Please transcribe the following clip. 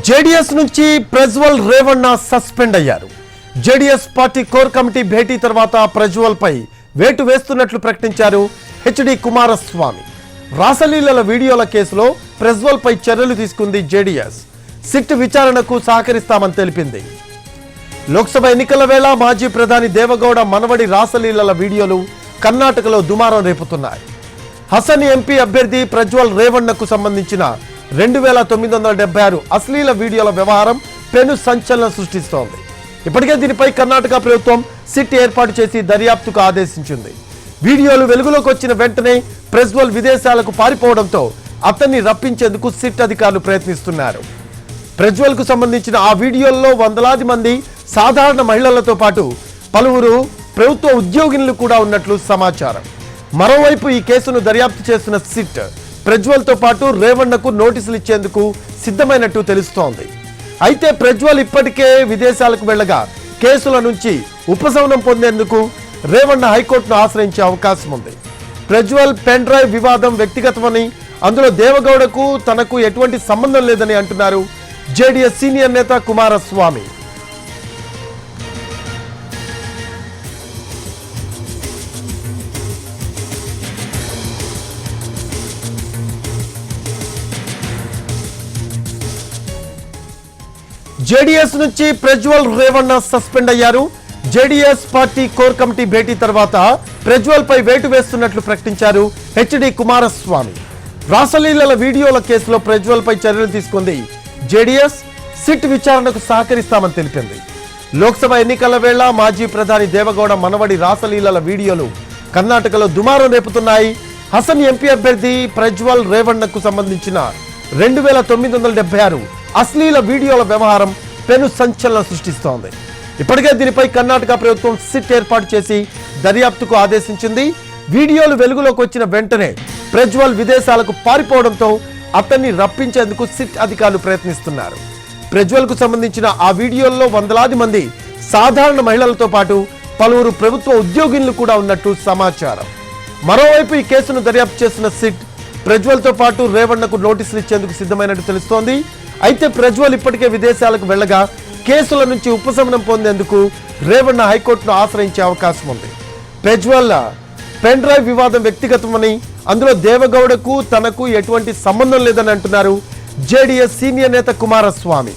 JDS నుంచి Prajwal Revanna suspend అయ్యారు. JDS party core committee భేటీ తర్వాత ప్రజ్వల్ పై వేటు వేస్తున్నట్లు ప్రకటించారు హెచ్డి కుమారస్వామి. రాసలీలల వీడియోల కేసులో ప్రజ్వల్ పై చర్యలు తీసుకుంది జేడీఎస్. సిట్ విచారణకు సహకరిస్తామని తెలిపింది. లోక్సభ ఎన్నికల వేళ మాజీ ప్రధాని దేవగౌడ మనవడి రాసలీలల వీడియోలు కర్ణాటకలో దుమారం రేపుతున్నాయి. హసన్ ఎంపీ అభ్యర్థి ప్రజ్వల్ రేవణ్ణకు సంబంధించిన 2976 అశ్లీల వీడియోల వ్యవహారం పెను సంచలనం సృష్టిస్తోంది. ఇప్పటికే దీనిపై కర్ణాటక ప్రభుత్వం సిట్ ఏర్పాటు చేసి దర్యాప్తుకు ఆదేశించింది. వీడియోలు వెలుగులోకి వచ్చిన వెంటనే ప్రజ్వల్ విదేశాలకు పారిపోవడంతో అతన్ని రప్పించేందుకు సిట్ అధికారులు ప్రయత్నిస్తున్నారు. ప్రజ్వల్ కు సంబంధించిన ఆ వీడియోల్లో వందలాది మంది సాధారణ మహిళలతో పాటు పలువురు ప్రభుత్వ ఉద్యోగులు కూడా ఉన్నట్లు సమాచారం. మరోవైపు ఈ కేసును దర్యాప్తు చేస్తున్న సిట్ ప్రజ్వల్ తో పాటు రేవణ్ణకు నోటీసులు ఇచ్చేందుకు సిద్ధమైనట్టు తెలుస్తోంది. అయితే ప్రజ్వల్ ఇప్పటికే విదేశాలకు వెళ్లగా కేసుల నుంచి ఉపశమనం పొందేందుకు రేవణ్ణ హైకోర్టును ఆశ్రయించే అవకాశం ఉంది. ప్రజ్వల్ పెన్ డ్రైవ్ వివాదం వ్యక్తిగతమని, అందులో దేవగౌడకు తనకు ఎటువంటి సంబంధం లేదని అంటున్నారు జేడీఎస్ సీనియర్ నేత కుమారస్వామి. జేడీఎస్ నుంచి ప్రజ్వల్ రేవణ్ణ సస్పెండ్ అయ్యారు. జేడీఎస్ పార్టీ కోర్ కమిటీ భేటీ తర్వాత ప్రజ్వల్ పై వేటు వేస్తున్నట్లు ప్రకటించారు హెచ్డి కుమారస్వామి. రాసలీలల వీడియోల కేసులో ప్రజ్వల్ పై చర్యలు తీసుకుంది జేడీఎస్. సిట్ విచారణకు సహకరిస్తామని తెలిపింది. లోక్సభ ఎన్నికల వేళ మాజీ ప్రధాని దేవగౌడ మనవడి రాసలీలల వీడియోలు కర్ణాటకలో దుమారం రేపుతున్నాయి. హసన్ ఎంపీ అభ్యర్థి ప్రజ్వల్ రేవణ్ణకు సంబంధించిన 2976 అశ్లీల వీడియోల వ్యవహారం పెను సంచలనం సృష్టిస్తోంది. ఇప్పటికే దీనిపై కర్ణాటక ప్రభుత్వం సిట్ ఏర్పాటు చేసి దర్యాప్తుకు ఆదేశించింది. వీడియోలు వెలుగులోకి వచ్చిన వెంటనే ప్రజ్వల్ విదేశాలకు పారిపోవడంతో అతన్ని రప్పించేందుకు సిట్ అధికారులు ప్రయత్నిస్తున్నారు. ప్రజ్వల్ కు సంబంధించిన ఆ వీడియోల్లో వందలాది మంది సాధారణ మహిళలతో పాటు పలువురు ప్రభుత్వ ఉద్యోగులు కూడా ఉన్నట్టు సమాచారం. మరోవైపు ఈ కేసును దర్యాప్తు చేస్తున్న సిట్ ప్రజ్వల్ తో పాటు రేవణ్ణకు నోటీసులు ఇచ్చేందుకు సిద్ధమైనట్టు తెలుస్తోంది. అయితే ప్రజ్వల్ ఇప్పటికే విదేశాలకు వెళ్లగా కేసుల నుంచి ఉపశమనం పొందేందుకు రేవణ్ణ హైకోర్టును ఆశ్రయించే అవకాశం ఉంది. ప్రజ్వల్ పెన్ డ్రైవ్ వివాదం వ్యక్తిగతమని, అందులో దేవగౌడకు తనకు ఎటువంటి సంబంధం లేదని అంటున్నారు జేడీఎస్ సీనియర్ నేత కుమారస్వామి.